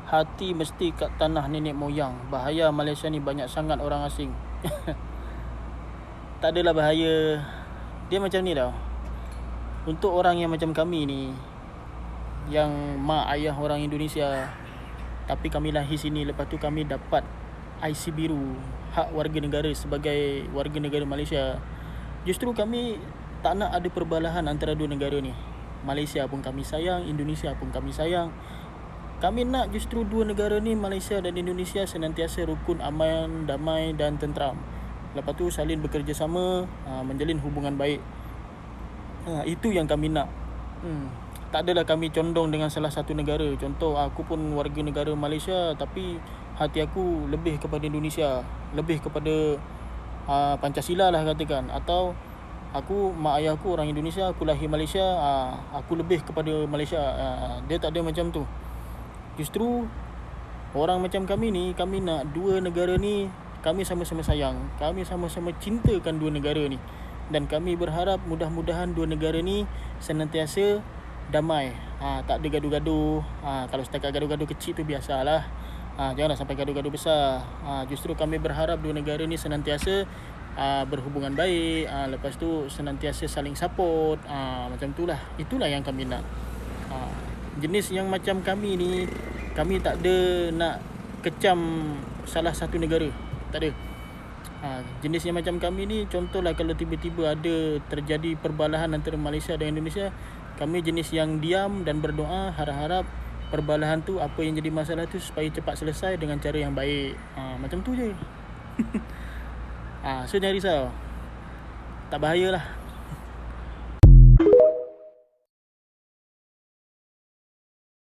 hati mesti kat tanah nenek moyang. Bahaya Malaysia ni banyak sangat orang asing. Tak adalah bahaya. Dia macam ni tau. Untuk orang yang macam kami ni, yang mak ayah orang Indonesia, tapi kami lahir sini, lepas tu kami dapat IC biru, hak warga negara sebagai warga negara Malaysia. Justru kami tak nak ada perbalahan antara dua negara ni. Malaysia pun kami sayang, Indonesia pun kami sayang. Kami nak justru dua negara ni, Malaysia dan Indonesia, senantiasa rukun, aman, damai dan tenteram. Lepas tu saling bekerjasama, menjalin hubungan baik. Itu yang kami nak. Tak adalah kami condong dengan salah satu negara. Contoh, aku pun warga negara Malaysia, tapi hati aku lebih kepada Indonesia, lebih kepada Pancasila lah katakan. Atau mak ayah aku orang Indonesia, aku lahir Malaysia, aku lebih kepada Malaysia. Dia tak ada macam tu. Justru orang macam kami ni, kami nak dua negara ni, kami sama-sama sayang, kami sama-sama cintakan dua negara ni. Dan kami berharap mudah-mudahan dua negara ni senantiasa damai. Tak ada gaduh-gaduh. Kalau setakat gaduh-gaduh kecil tu biasalah. Janganlah sampai gaduh-gaduh besar. Justru kami berharap dua negara ni senantiasa berhubungan baik. Lepas tu senantiasa saling support. Macam itulah. Itulah yang kami nak. Jenis yang macam kami ni, kami tak ada nak kecam salah satu negara. Tak ada. Jenis yang macam kami ni, contohlah kalau tiba-tiba ada terjadi perbalahan antara Malaysia dan Indonesia, kami jenis yang diam dan berdoa, harap-harap perbalahan tu, apa yang jadi masalah tu, supaya cepat selesai dengan cara yang baik. Macam tu je. So jangan risau. Tak bahayalah.